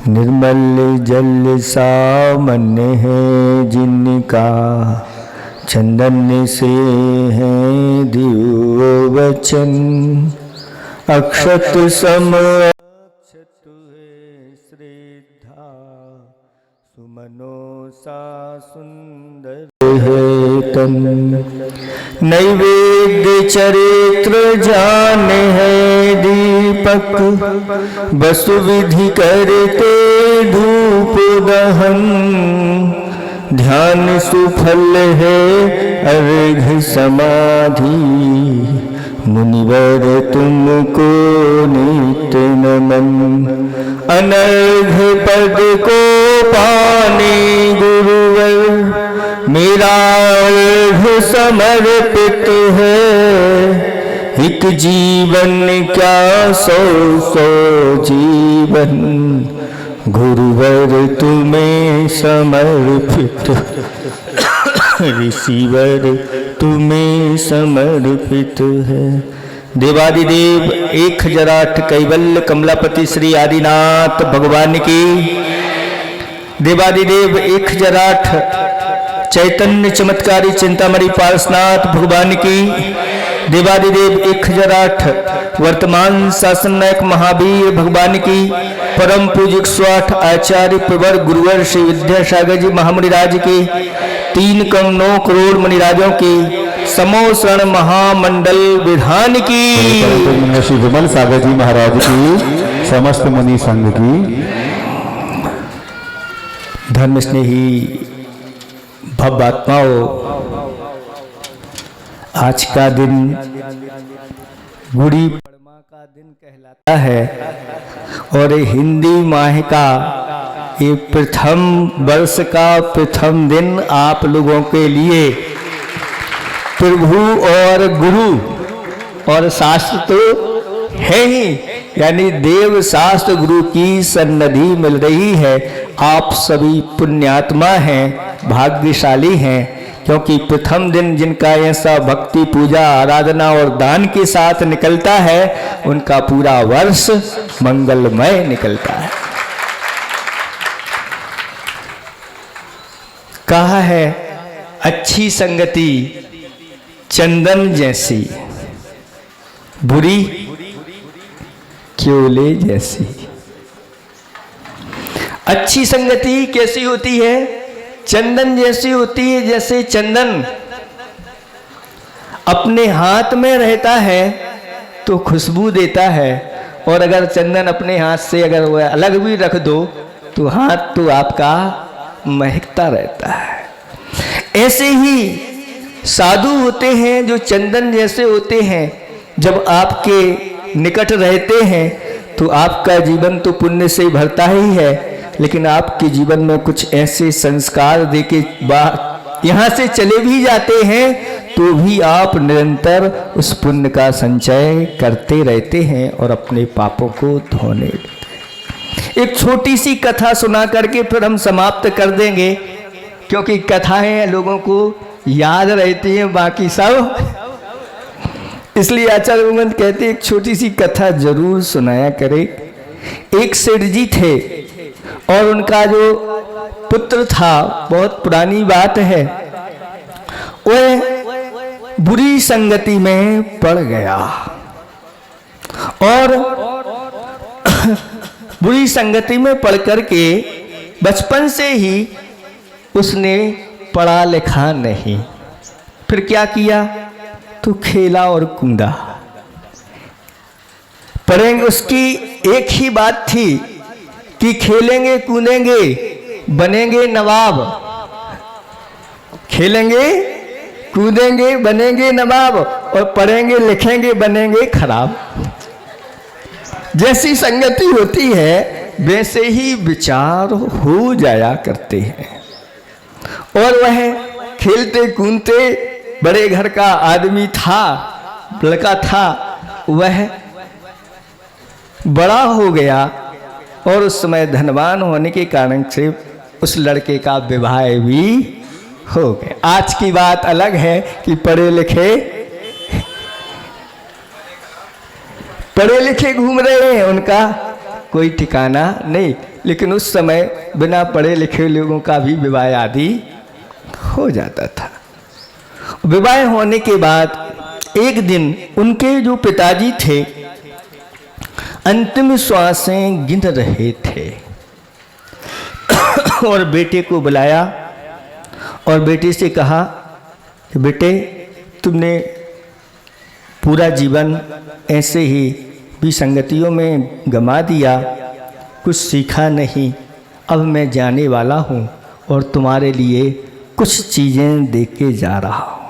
निर्मल जल सामान्य है जिनका, चंदन से है दिव्य वचन। अक्षत सम अक्षत है श्रद्धा, सुमनो सा सुंदर है तन। नैवेद्य चरित्र जान है दीपक, वसु विधि करते धूप दहन। ध्यान सुफल है अर्घ समाधि, मुनिवर तुमको नित्य नमन। अनर्घ पद को पाने गुरुवर, मेरा अर्घ समर्पित है। एक जीवन क्या सौ सौ जीवन, गुरुवर तुम्हें समर्पित। ऋषिवर तुम्हें समर्पित है। देवादिदेव 1008 कैवल्य कमलापति श्री आदिनाथ भगवान की। देवादिदेव 1008 चैतन्य चमत्कारी चिंतामणि पार्श्वनाथ भगवान की। देवादिदेव 1008 वर्तमान शासन नायक महावीर भगवान की। परम पूज्य 108 आचार्य प्रवर गुरुवर श्री विद्यासागर जी महामुनिराज की। 3,9 करोड़ मुनिराजों की समो शरण महामंडल विधान की। श्री विमल सागर जी महाराज की, समस्त मुनि संघ की। धर्म स्नेही भव्यात्माओं, आज का दिन गुड़ी पड़वा का दिन कहलाता है और हिंदी माह का ये प्रथम वर्ष का प्रथम दिन आप लोगों के लिए प्रभु और गुरु और शास्त्र तो है ही, यानी देव शास्त्र गुरु की सन्निधि मिल रही है। आप सभी पुण्यात्मा हैं, भाग्यशाली हैं, क्योंकि प्रथम दिन जिनका ऐसा भक्ति पूजा आराधना और दान के साथ निकलता है, उनका पूरा वर्ष मंगलमय निकलता है। कहा है अच्छी संगति चंदन जैसी, बुरी क्योले जैसी। अच्छी संगति कैसी होती है? चंदन जैसी होती है। जैसे चंदन अपने हाथ में रहता है तो खुशबू देता है, और अगर चंदन अपने हाथ से अगर वह अलग भी रख दो तो हाथ तो आपका महकता रहता है। ऐसे ही साधु होते हैं जो चंदन जैसे होते हैं। जब आपके निकट रहते हैं तो आपका जीवन तो पुण्य से भरता ही है, लेकिन आपके जीवन में कुछ ऐसे संस्कार देके यहाँ से चले भी जाते हैं तो भी आप निरंतर उस पुण्य का संचय करते रहते हैं और अपने पापों को धोने देते। एक छोटी सी कथा सुना करके फिर हम समाप्त कर देंगे, क्योंकि कथाएं लोगों को याद रहती हैं, बाकी सब इसलिए आचार्य भगवान कहते एक छोटी सी कथा जरूर सुनाया करे। एक सेठ जी थे और उनका जो पुत्र था, बहुत पुरानी बात है, वह बुरी संगति में पड़ गया और बुरी संगति में पड़ करके बचपन से ही उसने पढ़ा लिखा नहीं। फिर क्या किया? तो खेला और कूदा। पढ़ेंगे, उसकी एक ही बात थी कि खेलेंगे कूदेंगे बनेंगे नवाब। खेलेंगे कूदेंगे बनेंगे नवाब, और पढ़ेंगे लिखेंगे बनेंगे खराब। जैसी संगति होती है वैसे ही विचार हो जाया करते हैं। और वह खेलते कूदते बड़े घर का आदमी था, लड़का था, वह बड़ा हो गया और उस समय धनवान होने के कारण से उस लड़के का विवाह भी हो गया। आज की बात अलग है कि पढ़े लिखे घूम रहे हैं, उनका कोई ठिकाना नहीं। लेकिन उस समय बिना पढ़े लिखे लोगों का भी विवाह आदि हो जाता था। विवाह होने के बाद एक दिन उनके जो पिताजी थे अंतिम श्वासें गिन रहे थे और बेटे को बुलाया और बेटे से कहा कि बेटे, तुमने पूरा जीवन ऐसे ही विसंगतियों में गंवा दिया, कुछ सीखा नहीं। अब मैं जाने वाला हूँ और तुम्हारे लिए कुछ चीज़ें दे के जा रहा हूँ।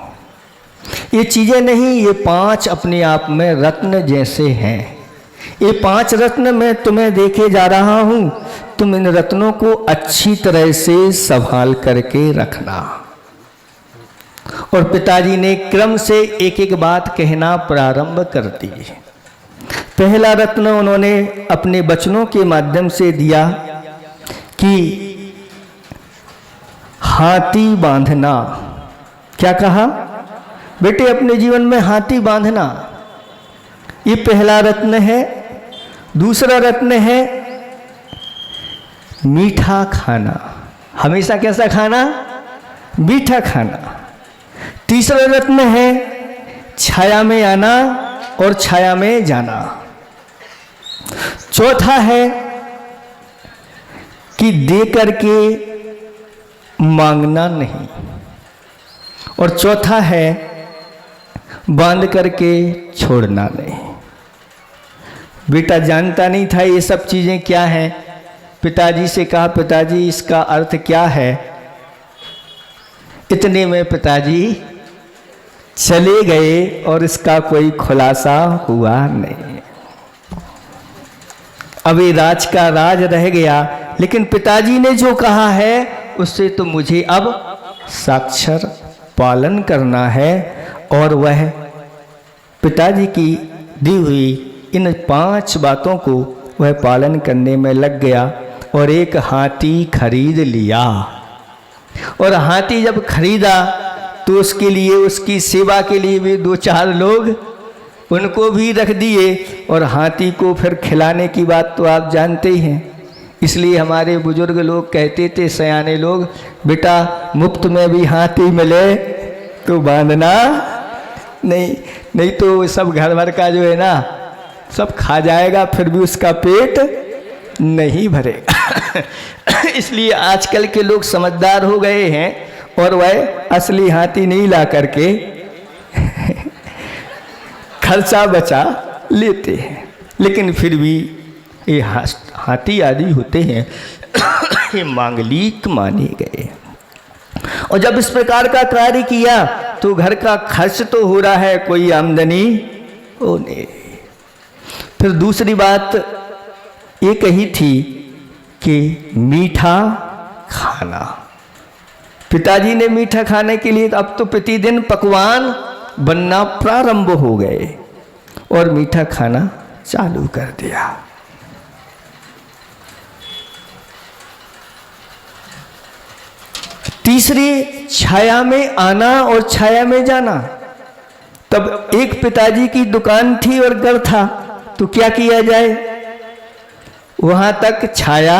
ये चीज़ें नहीं, ये 5 अपने आप में रत्न जैसे हैं। ये 5 रत्न मैं तुम्हें दे के जा रहा हूँ, तुम इन रत्नों को अच्छी तरह से संभाल करके रखना। और पिताजी ने क्रम से एक एक बात कहना प्रारंभ कर दी। पहला रत्न उन्होंने अपने बचनों के माध्यम से दिया कि हाथी बांधना। क्या कहा? बेटे, अपने जीवन में हाथी बांधना, ये पहला रत्न है। दूसरा रत्न है मीठा खाना, हमेशा कैसा खाना? मीठा खाना। तीसरा रत्न है छाया में आना और छाया में जाना। चौथा है कि दे करके मांगना नहीं। और चौथा है बांध करके छोड़ना नहीं। बेटा जानता नहीं था ये सब चीज़ें क्या हैं। पिताजी से कहा, पिताजी इसका अर्थ क्या है? इतने में पिताजी चले गए और इसका कोई खुलासा हुआ नहीं। अभी राज का राज रह गया, लेकिन पिताजी ने जो कहा है उससे तो मुझे अब साक्षर पालन करना है। और वह पिताजी की दी हुई इन 5 बातों को वह पालन करने में लग गया और एक हाथी खरीद लिया। और हाथी जब खरीदा तो उसके लिए, उसकी सेवा के लिए भी 2-4 लोग उनको भी रख दिए। और हाथी को फिर खिलाने की बात तो आप जानते ही हैं। इसलिए हमारे बुजुर्ग लोग कहते थे, सयाने लोग, बेटा मुफ्त में भी हाथी मिले तो बांधना नहीं, नहीं तो सब घर भर का जो है ना सब खा जाएगा, फिर भी उसका पेट नहीं भरेगा। इसलिए आजकल के लोग समझदार हो गए हैं और वह असली हाथी नहीं ला करके खर्चा बचा लेते हैं। लेकिन फिर भी ये हाथी आदि होते हैं ये मांगलिक माने गए। और जब इस प्रकार का कार्य किया तो घर का खर्च तो हो रहा है, कोई आमदनी हो नहीं। फिर दूसरी बात ये कही थी कि मीठा खाना। पिताजी ने मीठा खाने के लिए अब तो प्रतिदिन पकवान बनना प्रारंभ हो गए और मीठा खाना चालू कर दिया। तीसरी, छाया में आना और छाया में जाना। तब एक पिताजी की दुकान थी और घर था, तो क्या किया जाए? वहां तक छाया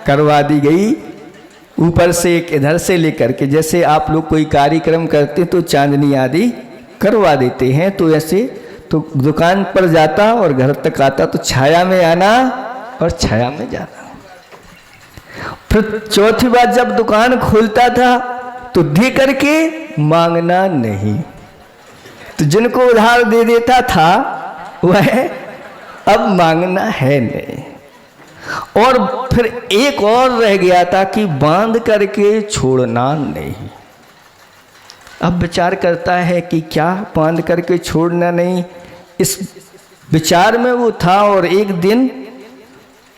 करवा दी गई, ऊपर से एक इधर से लेकर के, जैसे आप लोग कोई कार्यक्रम करते तो चांदनी आदि करवा देते हैं, तो ऐसे तो दुकान पर जाता और घर तक आता, तो छाया में आना और छाया में जाना। फिर चौथी बात, जब दुकान खोलता था तो दे करके मांगना नहीं। तो जिनको उधार दे देता था वह अब मांगना है नहीं। और फिर एक और रह गया था कि बांध करके छोड़ना नहीं। अब विचार करता है कि क्या बांध करके छोड़ना नहीं, इस विचार में वो था। और एक दिन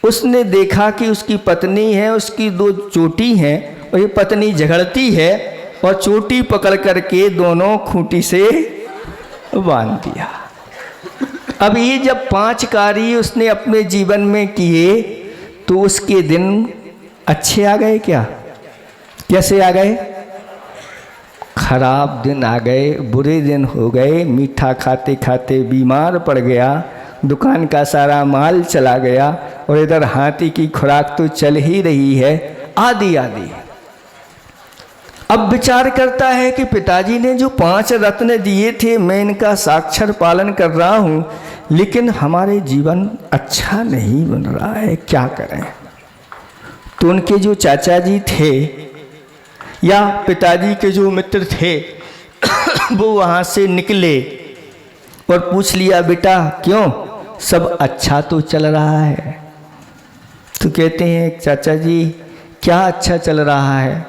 उसने देखा कि उसकी पत्नी है, उसकी 2 चोटी हैं और ये पत्नी झगड़ती है और चोटी पकड़ करके दोनों खूंटी से बांध दिया। अब ये जब 5 कार्य उसने अपने जीवन में किए तो उसके दिन अच्छे आ गए क्या? कैसे आ गए? खराब दिन आ गए, बुरे दिन हो गए। मीठा खाते खाते बीमार पड़ गया दुकान का सारा माल चला गया और इधर हाथी की खुराक तो चल ही रही है आधी आधी। अब विचार करता है कि पिताजी ने जो 5 रत्न दिए थे मैं इनका साक्षर पालन कर रहा हूँ, लेकिन हमारे जीवन अच्छा नहीं बन रहा है, क्या करें। तो उनके जो चाचा जी थे या पिताजी के जो मित्र थे वो वहाँ से निकले और पूछ लिया, बेटा क्यों, सब अच्छा तो चल रहा है। तो कहते हैं चाचा जी क्या अच्छा चल रहा है,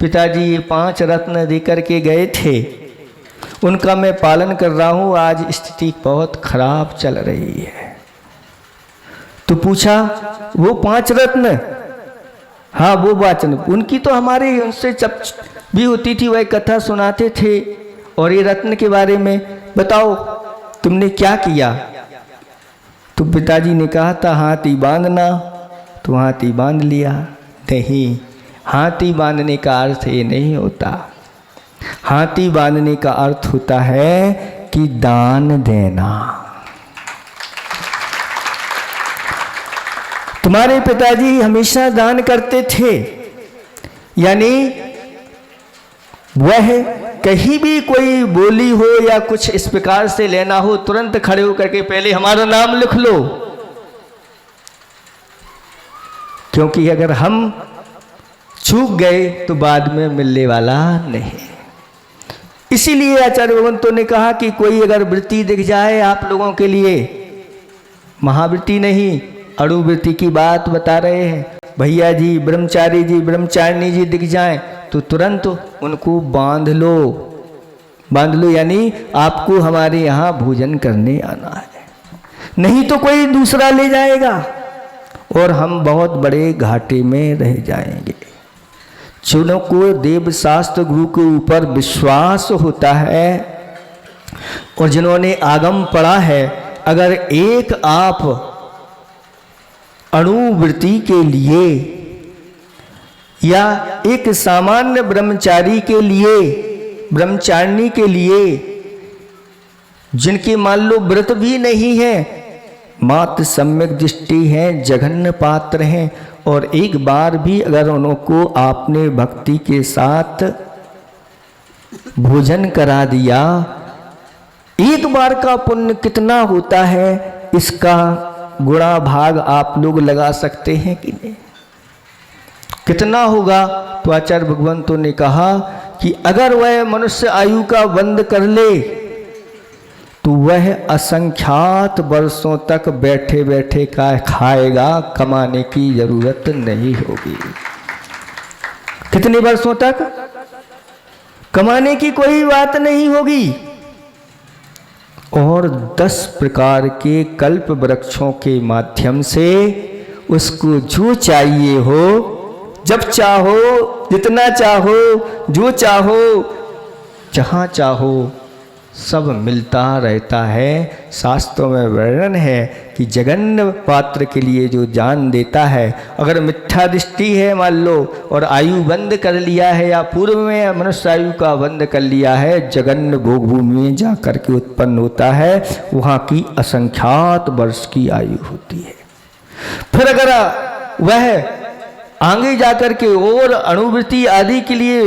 पिताजी ये 5 रत्न देकर के गए थे, उनका मैं पालन कर रहा हूँ, आज स्थिति बहुत खराब चल रही है। तो पूछा वो 5 रत्न, हाँ वो वाचन, उनकी तो हमारे उनसे जब भी होती थी वह कथा सुनाते थे, और ये रत्न के बारे में बताओ तुमने क्या किया। तो पिताजी ने कहा था हाथी बांधना, तो हाथी बांध लिया। नहीं, हाथी बांधने का अर्थ ये नहीं होता। हाथी बांधने का अर्थ होता है कि दान देना। तुम्हारे पिताजी हमेशा दान करते थे, यानी वह कहीं भी कोई बोली हो या कुछ इस प्रकार से लेना हो तुरंत खड़े होकर के पहले हमारा नाम लिख लो, क्योंकि अगर हम चूक गए तो बाद में मिलने वाला नहीं। इसीलिए आचार्य भगवंतों ने कहा कि कोई अगर वृत्ति दिख जाए आप लोगों के लिए, महावृत्ति नहीं अणुवृत्ति की बात बता रहे हैं, भैया जी ब्रह्मचारी जी ब्रह्मचारिणी जी दिख जाएं तो तुरंत उनको बांध लो। बांध लो यानी आपको हमारे यहाँ भोजन करने आना है, नहीं तो कोई दूसरा ले जाएगा और हम बहुत बड़े घाटे में रह जाएंगे। जिन्हों को देव शास्त्र गुरु के ऊपर विश्वास होता है और जिन्होंने आगम पढ़ा है, अगर एक आप अणुवृत्ति के लिए या एक सामान्य ब्रह्मचारी के लिए, ब्रह्मचारिणी के लिए, जिनके मान लो व्रत भी नहीं है, मात्र सम्यक दृष्टि है, जघन्य पात्र हैं, और एक बार भी अगर उनको आपने भक्ति के साथ भोजन करा दिया, एक बार का पुण्य कितना होता है इसका गुणा भाग आप लोग लगा सकते हैं कि नहीं, कितना होगा। तो आचार्य भगवंतों ने कहा कि अगर वह मनुष्य आयु का बंद कर ले तो वह असंख्यात वर्षों तक बैठे बैठे का खाएगा, कमाने की जरूरत नहीं होगी। कितने वर्षों तक कमाने की कोई बात नहीं होगी। और 10 प्रकार के कल्प वृक्षों के माध्यम से उसको जो चाहिए हो, जब चाहो, जितना चाहो, जो चाहो, जहाँ चाहो, सब मिलता रहता है। शास्त्रों में वर्णन है कि जघन्य पात्र के लिए जो जान देता है, अगर मिथ्या दृष्टि है मान लो और आयु बंद कर लिया है या पूर्व में मनुष्य आयु का बंद कर लिया है, जघन्य भोग भूमि में जा कर के उत्पन्न होता है, वहाँ की असंख्यात वर्ष की आयु होती है। फिर अगर वह आगे जाकर के और अणुवृत्ति आदि के लिए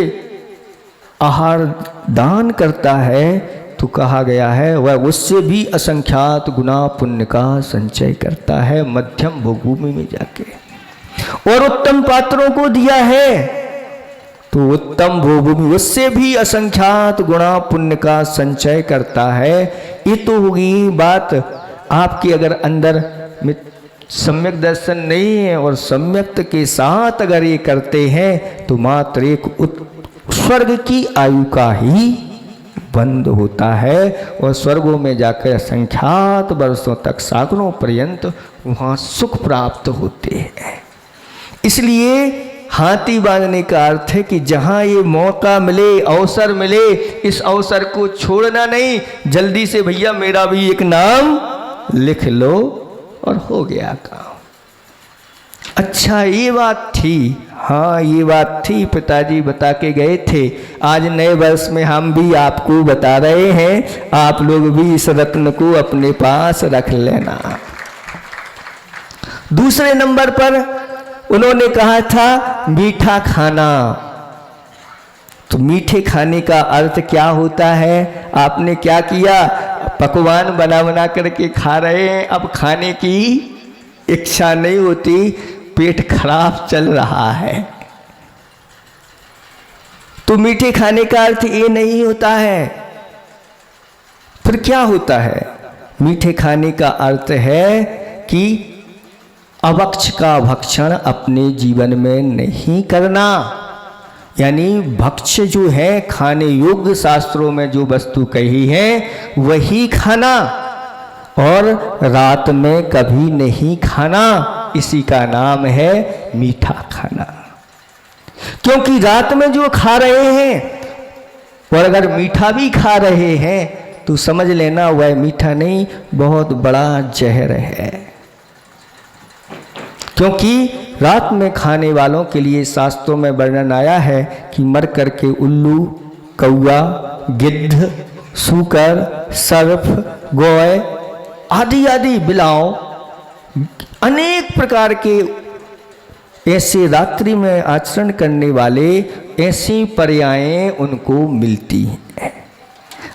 आहार दान करता है तो कहा गया है वह उससे भी असंख्यात गुना पुण्य का संचय करता है मध्यम भूमि में जाके। और उत्तम पात्रों को दिया है तो उत्तम भूमि उससे भी असंख्यात गुना पुण्य का संचय करता है। ये तो होगी बात आपके अगर अंदर सम्यक दर्शन नहीं है और सम्यक्त के साथ अगर ये करते हैं तो मात्र एक स्वर्ग की आयु का ही बंद होता है और स्वर्गों में जाकर असंख्यात वर्षों तक सागरों पर्यंत वहाँ सुख प्राप्त होते हैं। इसलिए हाथी बांधने का अर्थ है कि जहाँ ये मौका मिले, अवसर मिले, इस अवसर को छोड़ना नहीं, जल्दी से भैया मेरा भी एक नाम लिख लो और हो गया काम। अच्छा ये बात थी हाँ, ये बात थी, पिताजी बता के गए थे। आज नए वर्ष में हम भी आपको बता रहे हैं, आप लोग भी इस रत्न को अपने पास रख लेना। दूसरे नंबर पर उन्होंने कहा था मीठा खाना। तो मीठे खाने का अर्थ क्या होता है? आपने क्या किया? पकवान बना बना करके खा रहे हैं, अब खाने की इच्छा नहीं होती, पेट खराब चल रहा है। तो मीठे खाने का अर्थ ये नहीं होता है। फिर क्या होता है? मीठे खाने का अर्थ है कि अभक्ष का भक्षण अपने जीवन में नहीं करना। यानी भक्ष्य जो है, खाने योग्य शास्त्रों में जो वस्तु कही है वही खाना, और रात में कभी नहीं खाना। इसी का नाम है मीठा खाना। क्योंकि रात में जो खा रहे हैं और अगर मीठा भी खा रहे हैं तो समझ लेना वह मीठा नहीं, बहुत बड़ा जहर है। क्योंकि रात में खाने वालों के लिए शास्त्रों में वर्णन आया है कि मर करके उल्लू, कौआ, गिद्ध, सूकर, सर्प, गौए आदि आदि बिलाव, अनेक प्रकार के ऐसे रात्रि में आचरण करने वाले ऐसी पर्यायें उनको मिलती हैं।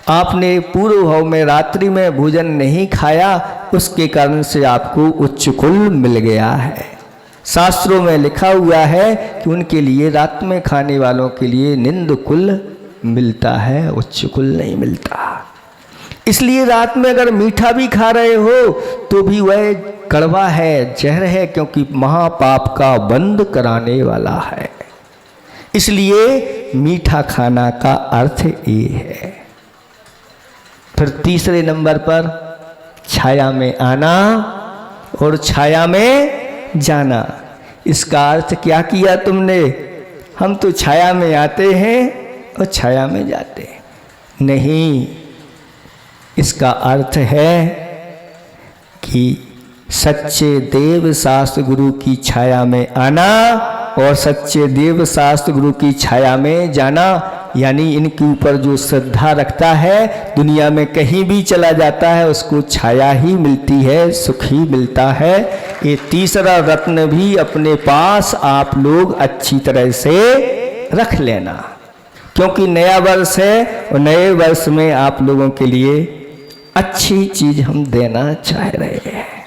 आपने पूर्व भाव में रात्रि में भोजन नहीं खाया, उसके कारण से आपको उच्च कुल मिल गया है। शास्त्रों में लिखा हुआ है कि उनके लिए रात में खाने वालों के लिए निंद कुल मिलता है, उच्च कुल नहीं मिलता। इसलिए रात में अगर मीठा भी खा रहे हो तो भी वह कड़वा है, जहर है, क्योंकि महापाप का बंद कराने वाला है। इसलिए मीठा खाना का अर्थ ये है। फिर तीसरे नंबर पर छाया में आना और छाया में जाना। इसका अर्थ क्या किया तुमने? हम तो छाया में आते हैं और छाया में जाते हैं। नहीं, इसका अर्थ है कि सच्चे देव शास्त्र गुरु की छाया में आना और सच्चे देव शास्त्र गुरु की छाया में जाना। यानी इनके ऊपर जो श्रद्धा रखता है, दुनिया में कहीं भी चला जाता है उसको छाया ही मिलती है, सुख ही मिलता है। ये तीसरा रत्न भी अपने पास आप लोग अच्छी तरह से रख लेना, क्योंकि नया वर्ष है और नए वर्ष में आप लोगों के लिए अच्छी चीज हम देना चाह रहे हैं।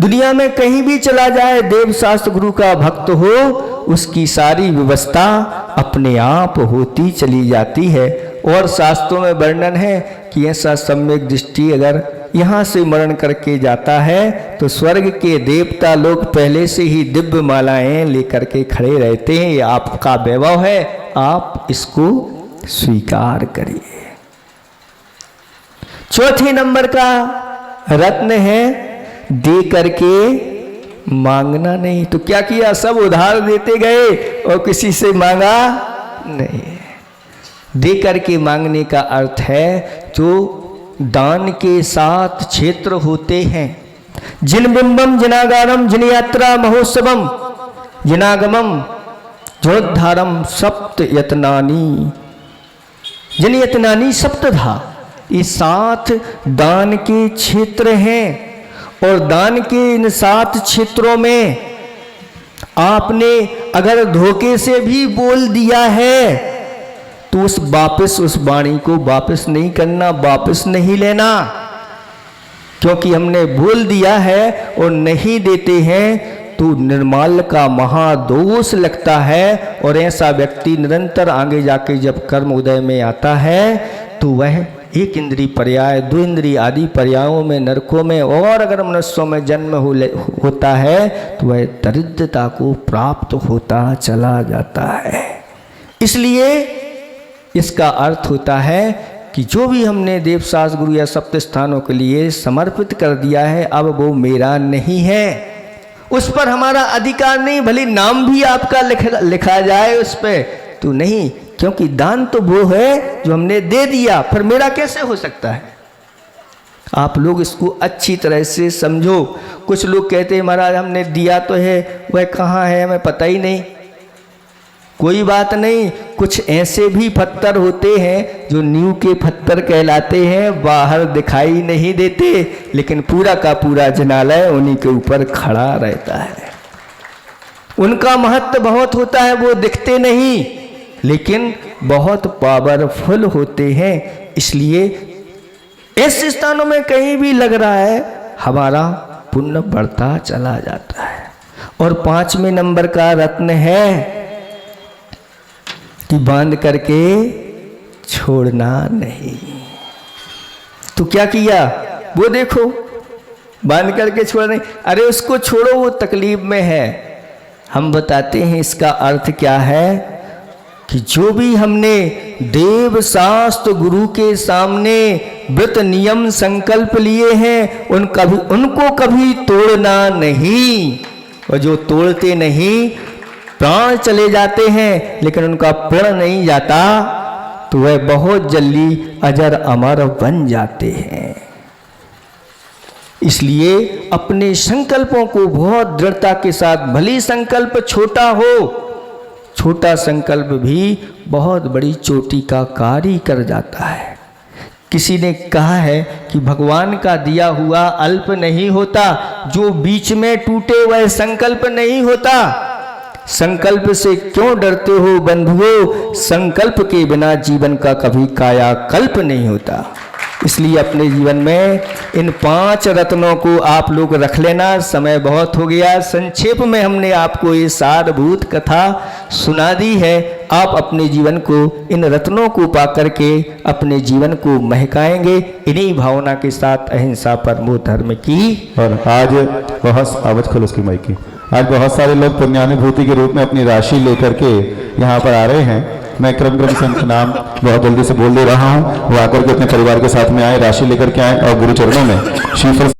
दुनिया में कहीं भी चला जाए, देव शास्त्र गुरु का भक्त हो, उसकी सारी व्यवस्था अपने आप होती चली जाती है। और शास्त्रों में वर्णन है कि ऐसा सम्यक दृष्टि अगर यहाँ से मरण करके जाता है तो स्वर्ग के देवता लोग पहले से ही दिव्य मालाएं लेकर के खड़े रहते हैं। ये आपका वैभव है, आप इसको स्वीकार करिए। चौथे नंबर का रत्न है दे करके मांगना नहीं। तो क्या किया? सब उधार देते गए और किसी से मांगा नहीं। दे करके मांगने का अर्थ है जो दान के 7 क्षेत्र होते हैं। जिन बिंबम जिनागारम जिन यात्रा महोत्सवम जिनागमम जोद्धारम सप्त यत्नानी जिन यत्नानी सप्तधा। ये 7 दान के क्षेत्र हैं और दान के इन 7 क्षेत्रों में आपने अगर धोखे से भी बोल दिया है तो उस वाणी को वापस नहीं करना, वापस नहीं लेना। क्योंकि हमने बोल दिया है और नहीं देते हैं तो निर्माल का महादोष लगता है। और ऐसा व्यक्ति निरंतर आगे जाके जब कर्म उदय में आता है तो वह 1 इंद्रिय पर्याय, 2 इंद्रिय आदि पर्यायों में, नरकों में और अगर मनुष्यों में जन्म होता है तो वह दरिद्रता को प्राप्त होता चला जाता है। इसलिए इसका अर्थ होता है कि जो भी हमने देवशास्त्र गुरु या सप्त स्थानों के लिए समर्पित कर दिया है, अब वो मेरा नहीं है, उस पर हमारा अधिकार नहीं। भले नाम भी आपका लिखा जाए उस पर तो नहीं, क्योंकि दान तो वो है जो हमने दे दिया, फिर मेरा कैसे हो सकता है? आप लोग इसको अच्छी तरह से समझो। कुछ लोग कहते हैं महाराज हमने दिया तो है, वह कहाँ है हमें पता ही नहीं। कोई बात नहीं, कुछ ऐसे भी पत्थर होते हैं जो नींव के पत्थर कहलाते हैं, बाहर दिखाई नहीं देते, लेकिन पूरा का पूरा जनालय उन्हीं के ऊपर खड़ा रहता है। उनका महत्व बहुत होता है, वो दिखते नहीं लेकिन बहुत पावरफुल होते हैं। इसलिए ऐसे स्थानों में कहीं भी लग रहा है हमारा पुण्य बढ़ता चला जाता है। और 5वें नंबर का रत्न है कि बांध करके छोड़ना नहीं। तो क्या किया, वो देखो बांध करके छोड़ नहीं, अरे उसको छोड़ो, वो तकलीफ में है। हम बताते हैं इसका अर्थ क्या है कि जो भी हमने देव शास्त्र गुरु के सामने व्रत नियम संकल्प लिए हैं उनको कभी तोड़ना नहीं। और जो तोड़ते नहीं, प्राण चले जाते हैं लेकिन उनका प्रण नहीं जाता, तो वह बहुत जल्दी अजर अमर बन जाते हैं। इसलिए अपने संकल्पों को बहुत दृढ़ता के साथ, भली संकल्प छोटा हो, छोटा संकल्प भी बहुत बड़ी चोटी का कार्य कर जाता है। किसी ने कहा है कि भगवान का दिया हुआ अल्प नहीं होता, जो बीच में टूटे वह संकल्प नहीं होता। संकल्प से क्यों डरते हो बंधुओं, संकल्प के बिना जीवन का कभी कायाकल्प नहीं होता। इसलिए अपने जीवन में इन 5 रत्नों को आप लोग रख लेना। समय बहुत हो गया, संक्षेप में हमने आपको ये सारभूत कथा सुना दी है। आप अपने जीवन को इन रत्नों को पा करके अपने जीवन को महकाएंगे। इन्हीं भावना के साथ अहिंसा परमो धर्म की। और आज बहुत आवाज खोलो उसकी माइक की। आज बहुत सारे लोग पुण्यानुभूति के रूप में अपनी राशि लेकर के यहाँ पर आ रहे हैं। मैं क्रम से उनका नाम बहुत जल्दी से बोल दे रहा हूँ, वो आकर के अपने परिवार के साथ में आए, राशि लेकर के आए और गुरु चरणों में श्रीफल